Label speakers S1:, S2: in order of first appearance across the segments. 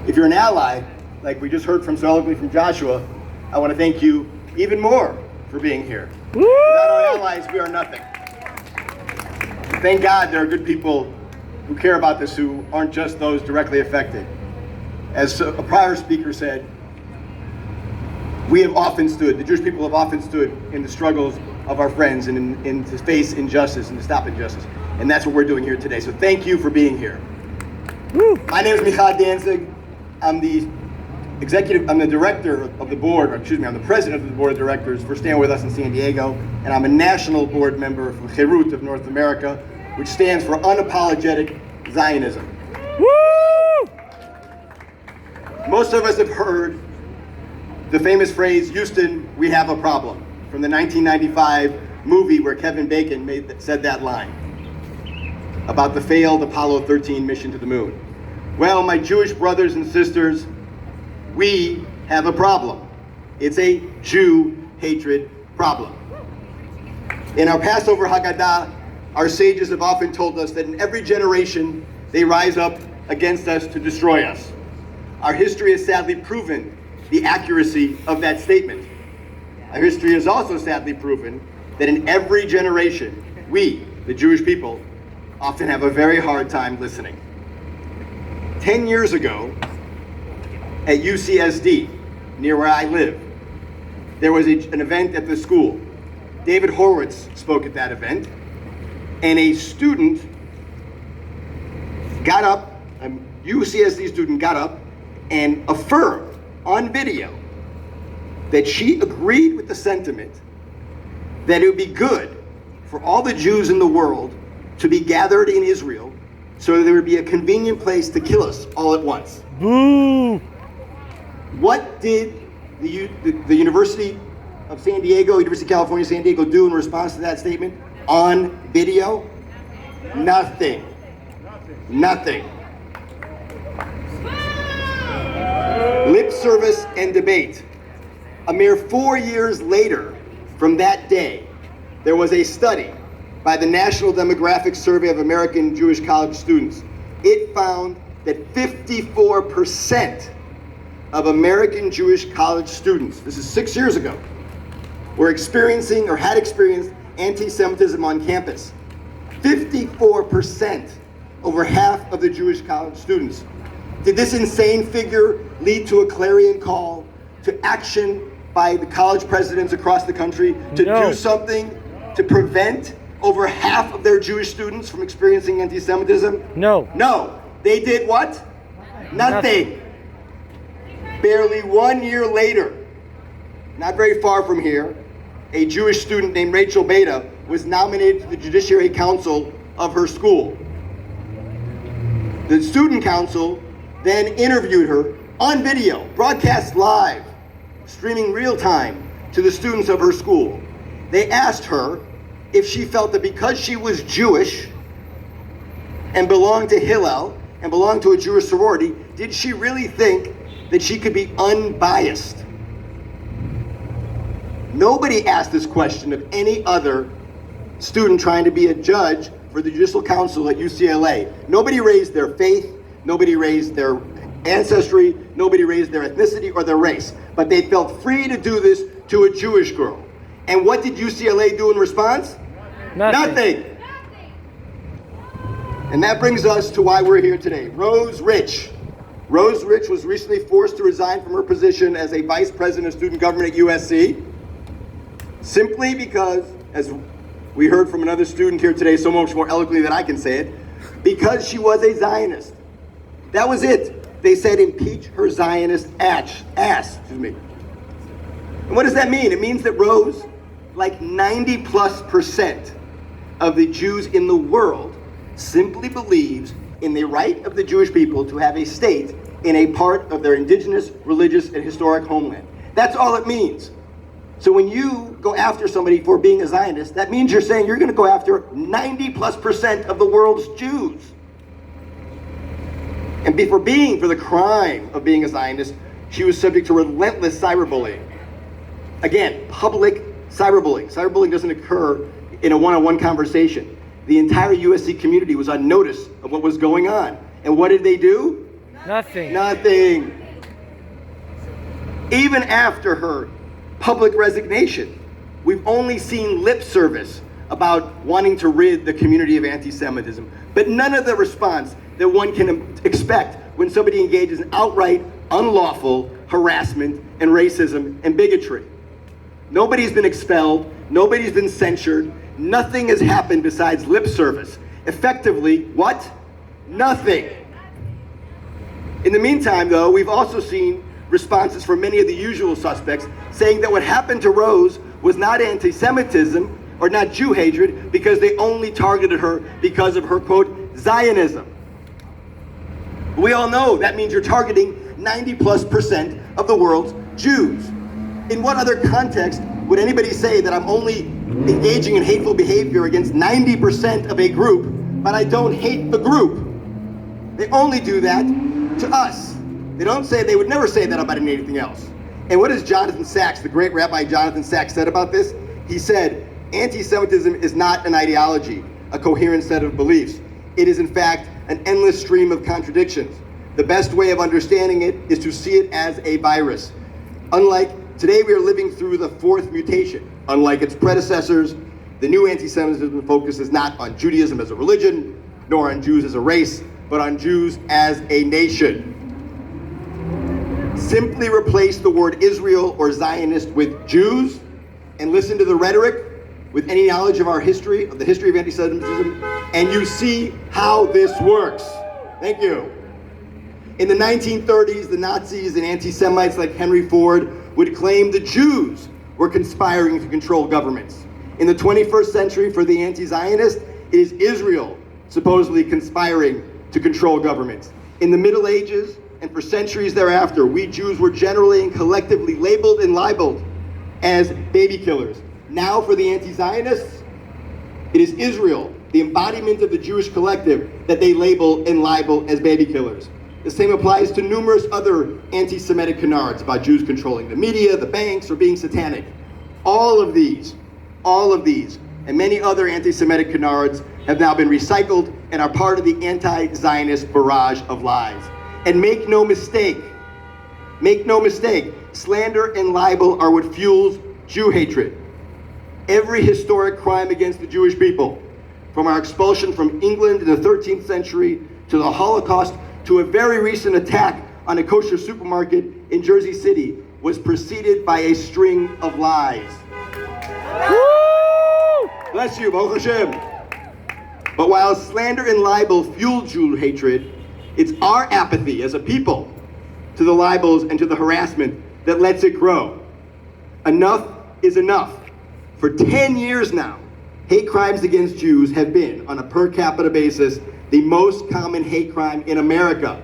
S1: If you're an ally, like we just heard from so eloquently from Joshua, I want to thank you even more for being here.
S2: Woo!
S1: Without our allies, we are nothing. Thank God there are good people who care about this, who aren't just those directly affected. As a prior speaker said, we have often stood, the Jewish people have often stood in the struggles of our friends and in to face injustice and to stop injustice. And that's what we're doing here today. So thank you for being here.
S2: Woo!
S1: My name is Micha Danzig. I'm the director of the board, or excuse me, I'm the president of the board of directors for Stand With Us in San Diego, and I'm a national board member for Cherut of North America, which stands for Unapologetic Zionism.
S2: Woo!
S1: Most of us have heard the famous phrase, "Houston, we have a problem," from the 1995 movie where Kevin Bacon said that line about the failed Apollo 13 mission to the moon. Well, my Jewish brothers and sisters, we have a problem. It's a Jew hatred problem. In our Passover Haggadah, our sages have often told us that in every generation, they rise up against us to destroy us. Our history has sadly proven the accuracy of that statement. Our history has also sadly proven that in every generation, we, the Jewish people, often have a very hard time listening. 10 years ago, at UCSD, near where I live, there was an event at the school. David Horowitz spoke at that event, and a student got up, a UCSD student got up and affirmed on video that she agreed with the sentiment that it would be good for all the Jews in the world to be gathered in Israel so there would be a convenient place to kill us all at once.
S2: Boo!
S1: What did the University of San Diego, University of California, San Diego do in response to that statement on video? Nothing. Nothing. Lip service and debate. A mere 4 years later from that day, there was a study by the National Demographic Survey of American Jewish college students. It found that 54% of American Jewish college students, this is 6 years ago, were experiencing or had experienced anti-Semitism on campus. 54%, over half of the Jewish college students. Did this insane figure lead to a clarion call to action by the college presidents across the country to
S2: No.
S1: do something to prevent over half of their Jewish students from experiencing anti-Semitism?
S2: No.
S1: No. They did what? Nothing. Barely 1 year later, not very far from here, a Jewish student named Rachel Beda was nominated to the Judiciary Council of her school. The student council then interviewed her on video, broadcast live, streaming real time to the students of her school. They asked her if she felt that because she was Jewish and belonged to Hillel and belonged to a Jewish sorority, did she really think that she could be unbiased? Nobody asked this question of any other student trying to be a judge for the Judicial Council at UCLA. Nobody raised their faith, nobody raised their ancestry, nobody raised their ethnicity or their race, but they felt free to do this to a Jewish girl. And what did UCLA do in response? Nothing. And that brings us to why we're here today. Rose Rich. Rose Rich was recently forced to resign from her position as a vice president of student government at USC, simply because, as we heard from another student here today so much more eloquently than I can say it, because she was a Zionist. That was it. They said impeach her Zionist ass. And what does that mean? It means that Rose, like 90+% of the Jews in the world, simply believes in the right of the Jewish people to have a state in a part of their indigenous, religious, and historic homeland. That's all it means. So when you go after somebody for being a Zionist, that means you're saying you're going to go after 90+% of the world's Jews. And for the crime of being a Zionist, she was subject to relentless cyberbullying. Again, public cyberbullying. Cyberbullying doesn't occur in a one-on-one conversation. The entire USC community was on notice of what was going on. And what did they do?
S2: Nothing.
S1: Nothing. Even after her public resignation, we've only seen lip service about wanting to rid the community of anti-Semitism, but none of the response that one can expect when somebody engages in outright unlawful harassment and racism and bigotry. Nobody's been expelled, nobody's been censured, nothing has happened besides lip service. Effectively, what? Nothing. In the meantime, though, we've also seen responses from many of the usual suspects saying that what happened to Rose was not anti-Semitism or not Jew hatred because they only targeted her because of her, quote, Zionism. We all know that means you're targeting 90+% of the world's Jews. In what other context would anybody say that I'm only engaging in hateful behavior against 90% of a group, but I don't hate the group? They only do that to us. They would never say that about anything else. And what does Jonathan Sacks, the great Rabbi Jonathan Sacks, said about this? He said, anti-Semitism is not an ideology, a coherent set of beliefs. It is in fact an endless stream of contradictions. The best way of understanding it is to see it as a virus. Today we are living through the fourth mutation. Unlike its predecessors, the new anti-Semitism focuses not on Judaism as a religion, nor on Jews as a race, but on Jews as a nation. Simply replace the word Israel or Zionist with Jews, and listen to the rhetoric with any knowledge of our history, of the history of anti-Semitism, and you see how this works. Thank you. In the 1930s, the Nazis and anti-Semites like Henry Ford would claim the Jews were conspiring to control governments. In the 21st century, for the anti-Zionist, it is Israel supposedly conspiring to control governments. In the Middle Ages, and for centuries thereafter, we Jews were generally and collectively labeled and libeled as baby killers. Now for the anti-Zionists, it is Israel, the embodiment of the Jewish collective, that they label and libel as baby killers. The same applies to numerous other anti-Semitic canards about Jews controlling the media, the banks, or being satanic. All of these, and many other anti-Semitic canards have now been recycled and are part of the anti-Zionist barrage of lies. And make no mistake, slander and libel are what fuels Jew hatred. Every historic crime against the Jewish people, from our expulsion from England in the 13th century to the Holocaust to a very recent attack on a kosher supermarket in Jersey City, was preceded by a string of lies.
S2: Woo!
S1: Bless you, Baruch Hashem. But while slander and libel fuel Jew hatred, it's our apathy as a people to the libels and to the harassment that lets it grow. Enough is enough. For 10 years now, hate crimes against Jews have been, on a per capita basis, the most common hate crime in America.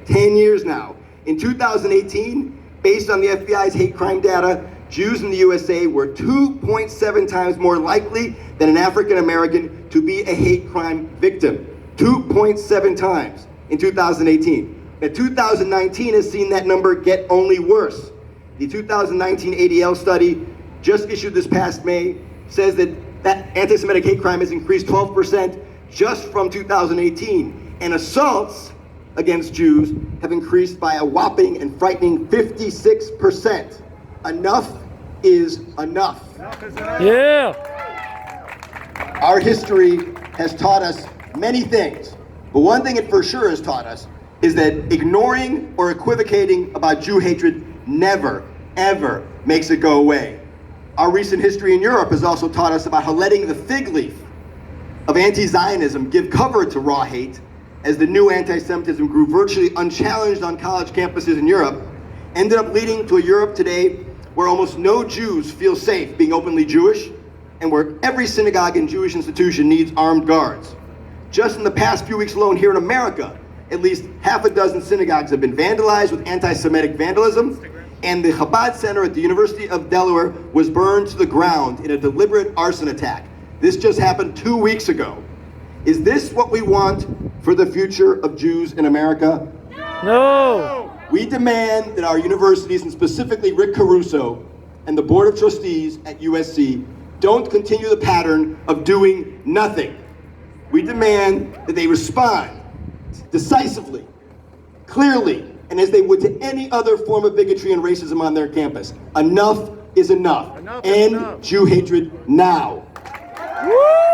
S1: 10 years now. In 2018, based on the FBI's hate crime data, Jews in the USA were 2.7 times more likely than an African American to be a hate crime victim. 2.7 times in 2018. Now 2019 has seen that number get only worse. The 2019 ADL study, just issued this past May, says that anti-Semitic hate crime has increased 12% just from 2018, and assaults against Jews have increased by a whopping and frightening 56%. Enough is enough.
S2: Yeah.
S1: Our history has taught us many things, but one thing it for sure has taught us is that ignoring or equivocating about Jew hatred never, ever makes it go away. Our recent history in Europe has also taught us about how letting the fig leaf of anti-Zionism give cover to raw hate, as the new anti-Semitism grew virtually unchallenged on college campuses in Europe, ended up leading to a Europe today where almost no Jews feel safe being openly Jewish, and where every synagogue and Jewish institution needs armed guards. Just in the past few weeks alone here in America, at least half a dozen synagogues have been vandalized with anti-Semitic vandalism, and the Chabad Center at the University of Delaware was burned to the ground in a deliberate arson attack. This just happened 2 weeks ago. Is this what we want for the future of Jews in America?
S2: No.
S1: We demand that our universities, and specifically Rick Caruso and the Board of Trustees at USC, don't continue the pattern of doing nothing. We demand that they respond decisively, clearly, and as they would to any other form of bigotry and racism on their campus. Enough is enough.
S3: Enough is
S1: End
S3: enough.
S1: Jew hatred now.
S2: Woo!